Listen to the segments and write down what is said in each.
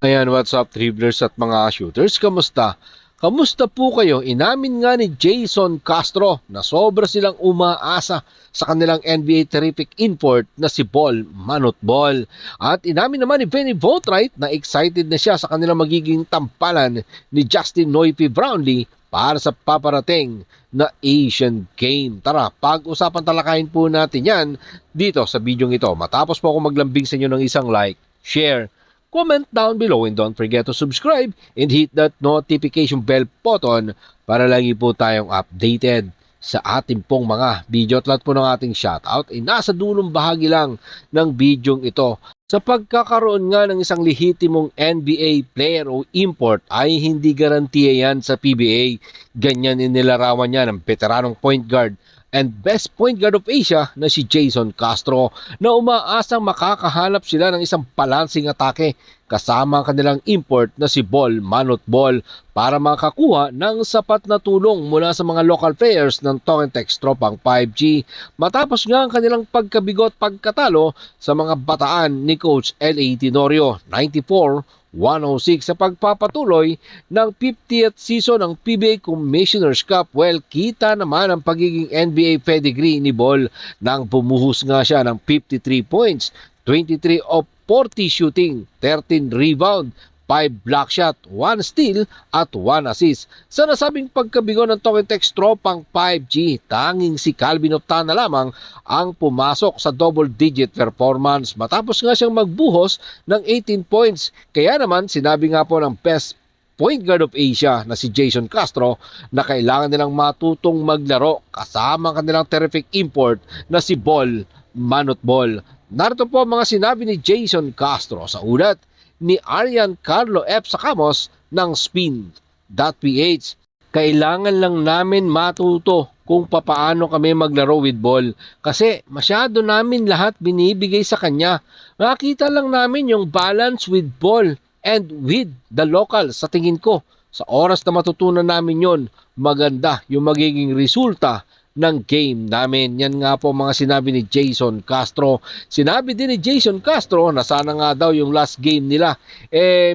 Ayan, what's up, dribblers at mga shooters? Kamusta? Kamusta po kayo? Inamin nga ni Jason Castro na sobra silang umaasa sa kanilang NBA terrific import na si Ball Manutbol. At inamin naman ni Benny Boatwright na excited na siya sa kanilang magiging tampalan ni Justin Noipy Brownlee para sa paparating na Asian Game. Tara, pag-usapan talakayin po natin yan dito sa video ito. Matapos po ako maglambing sa inyo ng isang like, share, comment down below and don't forget to subscribe and hit that notification bell button para lagi po tayong updated sa ating pong mga video at lahat po ng ating shoutout ay nasa dulong bahagi lang ng video ito. Sa pagkakaroon nga ng isang lehitimong NBA player o import ay hindi garantiya yan sa PBA. Ganyan inilarawan niya ng veteranong point guard and best point guard of Asia na si Jason Castro na umaasang makakahanap sila ng isang balancing atake kasama ang kanilang import na si Ball Manutbol para makakuha ng sapat na tulong mula sa mga local players ng Tokentex Tropang 5G matapos nga ang kanilang pagkabigot pagkatalo sa mga bataan ni Coach L.A. Tenorio 94-106 sa pagpapatuloy ng 50th season ng PBA Commissioner's Cup. Well, kita naman ang pagiging NBA pedigree ni Ball nang bumuhos nga siya ng 53 points, 23 of 40 shooting, 13 rebound, 5 block shot, 1 steal at 1 assist. Sa nasabing pagkabigo ng Tokentex Tropang 5G, tanging si Calvin Optana lamang ang pumasok sa double-digit performance matapos nga siyang magbuhos ng 18 points. Kaya naman sinabi nga po ng best point guard of Asia na si Jason Castro na kailangan nilang matutong maglaro kasama ang kanilang terrific import na si Ball Manutbol. Narito po mga sinabi ni Jason Castro sa ulat ni Arian Carlo F. Sacamos ng Spin.ph. Kailangan lang namin matuto kung papaano kami maglaro with Ball kasi masyado namin lahat binibigay sa kanya. Nakita lang namin yung balance with Ball and with the local sa tingin ko. Sa oras na matutunan namin yon, maganda yung magiging resulta ng game namin. Yan nga po mga sinabi ni Jason Castro. Sinabi din ni Jason Castro na sana nga daw yung last game nila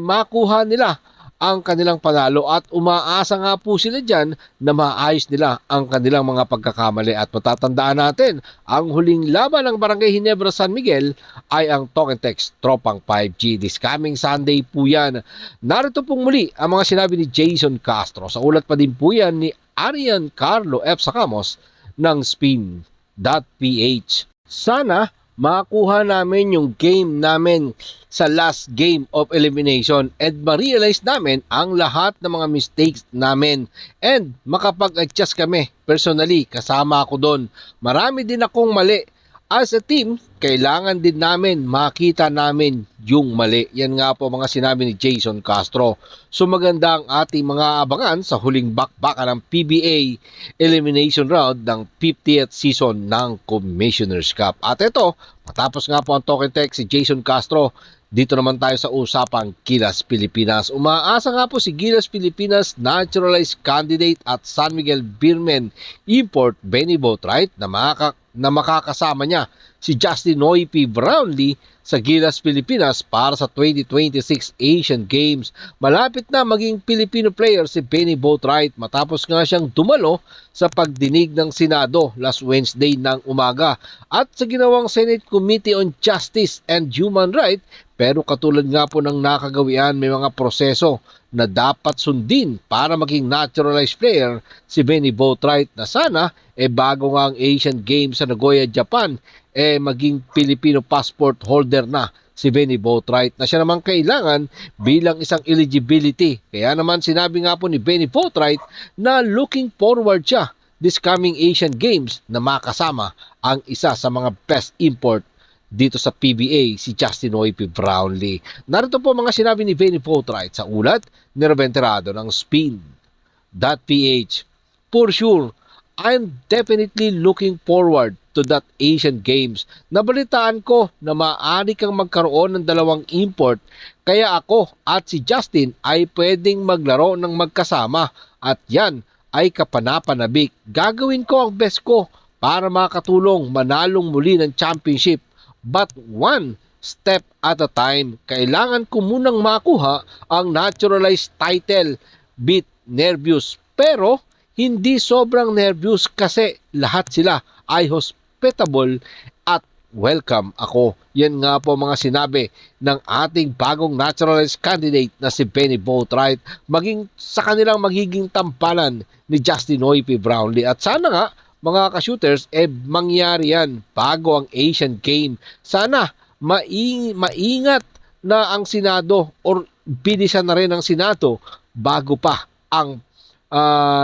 makuha nila ang kanilang panalo at umaasa nga po sila dyan na maayos nila ang kanilang mga pagkakamali. At matatandaan natin, ang huling laban ng Barangay Ginebra San Miguel ay ang Tokentex Tropang 5G. This coming Sunday po yan. Narito pong muli ang mga sinabi ni Jason Castro. Sa ulat pa din po yan ni Arian Carlo F. Sacamos ng Spin.ph. Sana makuha namin yung game namin sa last game of elimination and ma-realize namin ang lahat ng mga mistakes namin and makapag-adjust kami. Personally, kasama ako doon. Marami din akong mali. As a team, kailangan din namin makita namin yung mali. Yan nga po mga sinabi ni Jason Castro. So maganda ang ating mga abangan sa huling bakbakan ng PBA Elimination Round ng 50th season ng Commissioner's Cup. At ito, matapos nga po ang Tokentex si Jason Castro, dito naman tayo sa usapang Gilas Pilipinas. Umaasa nga po si Gilas Pilipinas naturalized candidate at San Miguel Beermen import Benny Boatwright na makakasama niya si Justin Noipy Brownlee sa Gilas Pilipinas para sa 2026 Asian Games. Malapit na maging Filipino player si Benny Boatwright matapos nga siyang dumalo sa pagdinig ng Senado last Wednesday ng umaga at sa ginawang Senate Committee on Justice and Human Rights. Pero katulad nga po ng nakagawian, may mga proseso na dapat sundin para maging naturalized player si Benny Boatwright na sana bago nga ang Asian Games sa Nagoya, Japan maging Filipino passport holder na si Benny Boatwright na siya naman kailangan bilang isang eligibility. Kaya naman sinabi nga po ni Benny Boatwright na looking forward siya this coming Asian Games na makasama ang isa sa mga best import dito sa PBA, si Justin Noipy Brownlee. Narito po mga sinabi ni Benny Boatwright sa ulat ni Ruben Terrado ng Spin.ph. For sure, I'm definitely looking forward to that Asian Games. Nabalitaan ko na maaari kang magkaroon ng dalawang import, kaya ako at si Justin ay pwedeng maglaro ng magkasama at yan ay kapanapanabik. Gagawin ko ang best ko para makatulong manalong muli ng championship. But one step at a time. Kailangan ko munang makuha ang naturalized title. Bit nervous. Pero hindi sobrang nervous kasi lahat sila ay hospitable at welcome ako. Yan nga po mga sinabi ng ating bagong naturalized candidate na si Benny Boatwright maging sa kanilang magiging tampalan ni Justin Hoype Brownlee. At sana nga mga ka-shooters mangyari yan bago ang Asian Game. Sana maingat na ang Senado or bilisan na rin ang Senado bago pa ang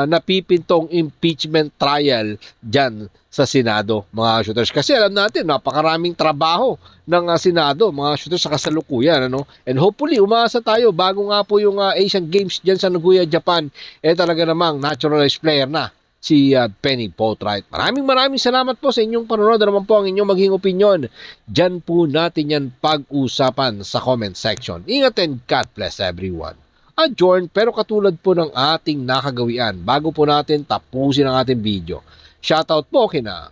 napipintong impeachment trial dyan sa Senado, mga shooters. Kasi alam natin, napakaraming trabaho ng Senado, mga shooters, sa kasalukuyan. Ano? And hopefully, umaasa tayo bago nga po yung Asian Games dyan sa Nagoya, Japan, talaga namang naturalized player na si Benny Boatwright. Maraming salamat po sa inyong panonood. Ano naman po ang inyong maging opinion? Dyan po natin yan pag-usapan sa comment section. Ingat and God bless everyone. Adjourn, pero katulad po ng ating nakagawian bago po natin tapusin ang ating video. Shoutout po kina